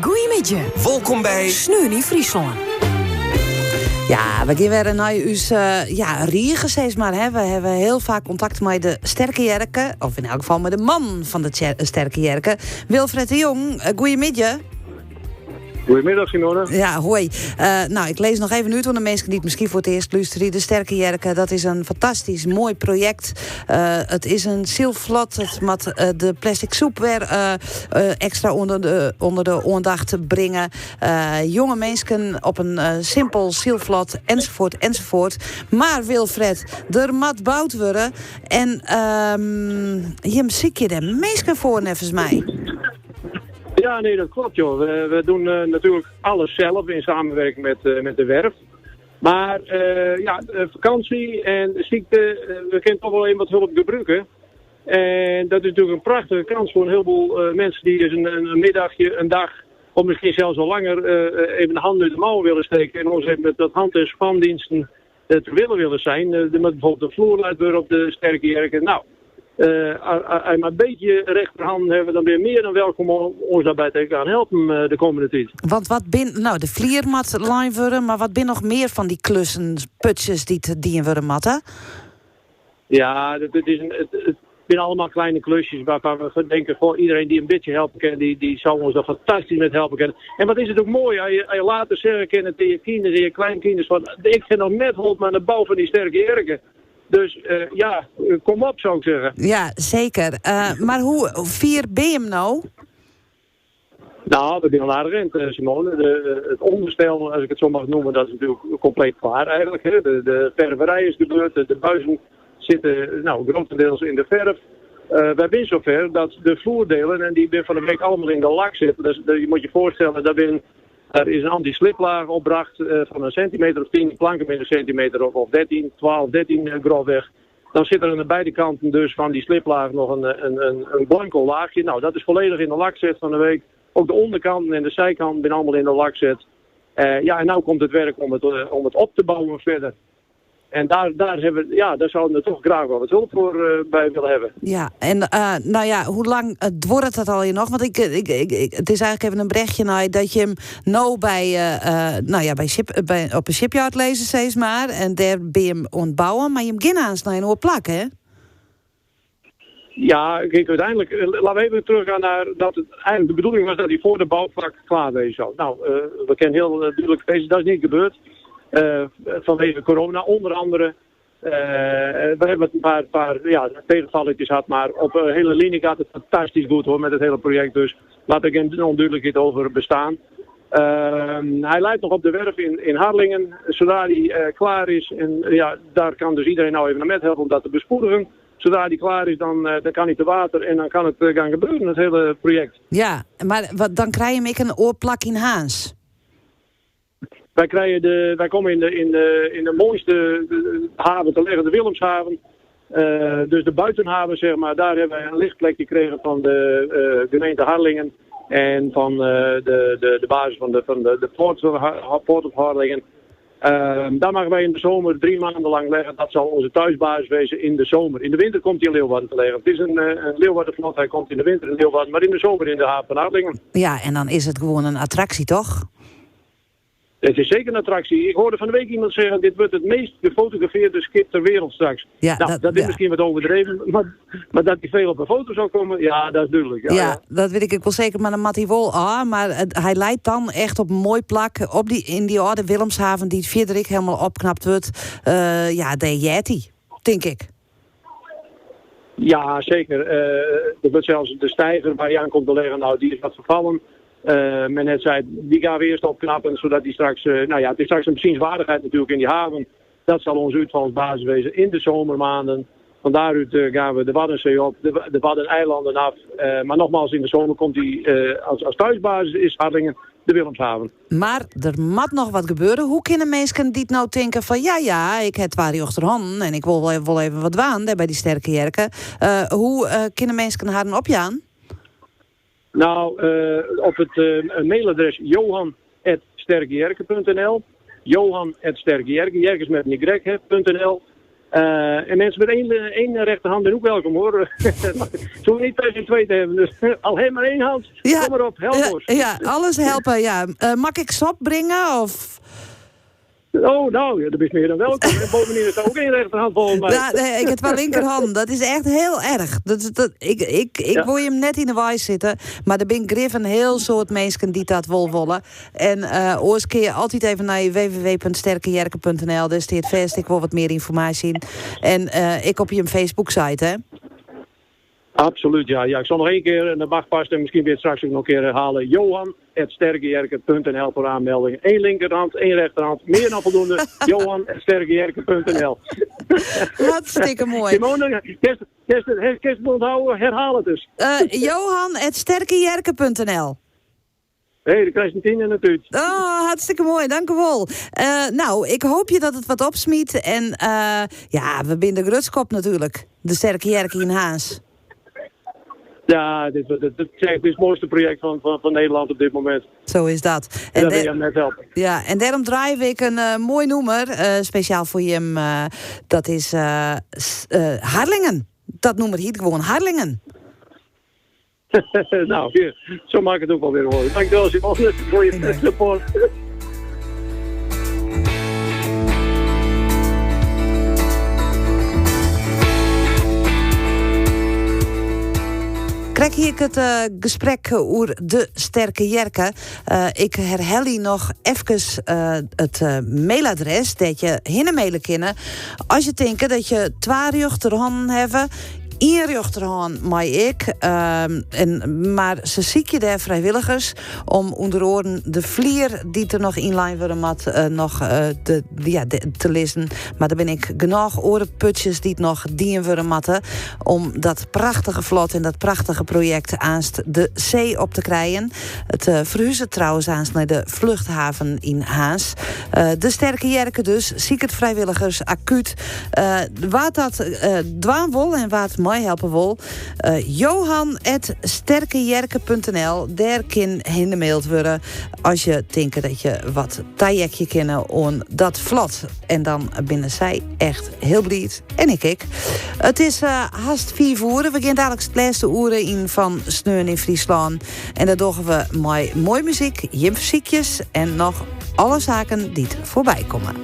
Goeiemiddag. Welkom bij Sneun in Friesland. Ja, we gaan weer naar uw Riegen steeds maar. Hè. We hebben heel vaak contact met de sterke jerken. Of in elk geval met de man van de sterke jerken. Wilfred de Jong, goeiemiddag. Goedemiddag, Simone. Ja, hoi. Ik lees nog even uit, want de mensen die het misschien voor het eerst luisteren. De Sterke Jerken, dat is een fantastisch mooi project. Het is een zilvlot. Het moet de plastic soep weer extra onder de aandacht brengen. Jonge mensen op een simpel zilvlot, enzovoort. Maar Wilfred, er moet bouwd worden. En je zie je de mensen voor, nevens mij. Ja, nee, dat klopt, joh. We doen natuurlijk alles zelf in samenwerking met de werf. Maar vakantie en ziekte, we kunnen toch wel even wat hulp gebruiken. En dat is natuurlijk een prachtige kans voor een heleboel mensen die dus een middagje, een dag, of misschien zelfs al langer, even de hand uit de mouwen willen steken. En ons even met dat hand- en spandiensten te willen zijn. Met bijvoorbeeld de vloerluidbeur op de Sterke Jerken. Nou. Als je maar een beetje rechterhand hebben, dan ben je meer dan welkom om ons daarbij te gaan helpen de komende tijd. Want wat de vlier mat line worden, maar wat ben nog meer van die klussen, putjes die in worden matten? Ja, het zijn allemaal kleine klusjes waarvan we denken, voor iedereen die een beetje helpen kan, die zou ons daar fantastisch met helpen kunnen. En wat is het ook mooi, als je later zeggen kan tegen je kinderen, tegen je kleinkinderen, van ik ga nog net helpen aan de bouw van die Sterke Jerken. Dus kom op, zou ik zeggen. Ja, zeker. Maar hoe vier ben je hem nou? Nou, we zijn al aardig in, Simone. Het onderstel, als ik het zo mag noemen, dat is natuurlijk compleet klaar eigenlijk. Hè. De ververij is gebeurd, de buizen zitten grotendeels in de verf. Wij zijn zover dat de vloerdelen, en die ben van de week allemaal in de lak zitten. Dus je moet je voorstellen, er is een anti-sliplaag opbracht van een centimeter of 10, planken met een centimeter of 13, 12, 13 grofweg. Dan zit er aan de beide kanten dus van die sliplaag nog een blanco laagje. Nou, dat is volledig in de lak zet van de week. Ook de onderkanten en de zijkanten zijn allemaal in de lak zet. En nu komt het werk om het op te bouwen verder. En daar zouden we toch graag wel wat hulp voor bij willen hebben. Ja, en hoe lang wordt het al hier nog? Want het is eigenlijk even een berichtje naar dat je hem nou op een shipyard lezen steeds maar. En daar ben je hem ontbouwen, maar je hem geen naar een hoop plak, hè? Ja, kijk, uiteindelijk, laten we even teruggaan naar dat het eigenlijk de bedoeling was dat hij voor de bouwvlak klaar wezen zou. Nou, we kennen heel duidelijk deze, dat is niet gebeurd. Vanwege corona, onder andere. We hebben een paar tegenvalletjes gehad, maar op een hele linie gaat het fantastisch goed hoor met het hele project. Dus laat ik geen onduidelijkheid over bestaan. Hij leidt nog op de werf in Harlingen, zodra hij klaar is. En daar kan dus iedereen nou even naar met helpen om dat te bespoedigen. Zodra hij klaar is, dan kan hij te water en dan kan het gaan gebeuren, het hele project. Ja, maar dan krijg je een oorplak in Haans. Wij komen in de mooiste haven te liggen, de Willemshaven. Dus de buitenhaven, zeg maar, daar hebben we een lichtplekje gekregen van de gemeente Harlingen. En van de basis van de Port of Harlingen. Daar mogen wij in de zomer 3 maanden lang leggen. Dat zal onze thuisbasis wezen in de zomer. In de winter komt hij in Leeuwarden te liggen. Het is een Leeuwardenvlot, hij komt in de winter in Leeuwarden, maar in de zomer in de haven van Harlingen. Ja, en dan is het gewoon een attractie, toch? Het is zeker een attractie. Ik hoorde van de week iemand zeggen, dit wordt het meest gefotografeerde schip ter wereld straks. Ja, dat is misschien wat overdreven, maar dat hij veel op een foto zou komen, ja, dat is duidelijk. Ja, dat weet ik wel zeker, maar dan moet hij wel maar hij leidt dan echt op een mooi plak in die oude Willemshaven die het Frederik helemaal opknapt wordt. Daar jet hij, denk ik. Ja, zeker. Er wordt zelfs de steiger waar je aan komt te liggen, nou, die is wat vervallen. Men net zei, die gaan we eerst opknappen, zodat die straks, het is straks een bezienswaardigheid natuurlijk in die haven. Dat zal onze uitvalsbasis wezen in de zomermaanden. Van daaruit gaan we de Waddenzee op, de Waddeneilanden af. Maar nogmaals, in de zomer komt die als thuisbasis is Harlingen de Willemshaven. Maar er moet nog wat gebeuren. Hoe kunnen mensen die nou denken van ik heb waar die achterhand en ik wil wel even wat waan bij die Sterke Jerken. Hoe kunnen mensen haar opjaan? Nou, op het mailadres johan@sterkejerken.nl. Johan@sterkejerken, Jerkens met een Y.nl. En mensen met één rechterhand zijn ook welkom hoor. Zo niet per se twee te hebben. Dus al helemaal één hand. Ja. Kom maar op, help ons. Ja, alles helpen, ja. Mag ik sop brengen of... Oh, nou, ja, dat is meer dan welkom. En bovendien is er ook één rechterhand volgens mij. Ja, nee, ik heb wel linkerhand. Dat is echt heel erg. Ik wil je hem net in de wijs zitten. Maar er ben grif een heel soort mensen die dat willen. En oors keer je altijd even naar www.sterkejerken.nl. Daar staat vast, ik wil wat meer informatie in. En ik op je Facebook-site, hè? Absoluut, ja. Ik zal nog één keer in de bak passen en misschien weer straks ook nog een keer herhalen. Johan@sterkejerken.nl voor aanmeldingen. 1 linkerhand, 1 rechterhand. Meer dan voldoende. Johan@sterkejerken.nl. Hartstikke mooi. Simone, kerst onthouden, herhaal het dus. Johan@sterkejerken.nl. Hé, de krijg je 10 in natuurlijk. Oh, hartstikke mooi, dank u wel. Nou, ik hoop je dat het wat opsmiet. En we binden de Grutskop natuurlijk. De Sterke Jerken in Haas. Ja, dit is het mooiste project van Nederland op dit moment. Zo is dat. En dat wil je hem net helpen. Ja, en daarom draai ik een mooi nummer. Speciaal voor je. Dat is Harlingen. Dat nummer heet gewoon Harlingen. Nou, hier, zo maak ik het ook wel weer horen. Dankjewel, Simone, voor je support. Krijg ik het gesprek over de Sterke Jerken. Ik herhaal hier nog even het mailadres dat je hinmailen kunnen. Als je denkt dat je 2 rechterhanden hebt. 1 rechterhand maar ik. Maar ze ziek je daar vrijwilligers om onder oren de vlier die er nog inline worden mat te lezen. Maar dan ben ik genoeg orenputjes die het nog dienen worden matten om dat prachtige vlot en dat prachtige project aanst de zee op te krijgen. Het verhuizen trouwens aanst naar de vluchthaven in Haas. De Sterke Jerken dus, ziekert vrijwilligers, acuut. Wat dat dwaan wil en wat mij helpen wil. Johan@sterkejerken.nl. Daar kan hingemaild worden als je denkt dat je wat trajectje kennen on dat vlot. En dan binnen zij echt heel blij. En ik. Het is haast 4 uur. We gaan dadelijk het laatste uren in van Sneun in Friesland. En dat doen we met mooie muziek, jimmuziekjes en nog alle zaken die voorbij komen.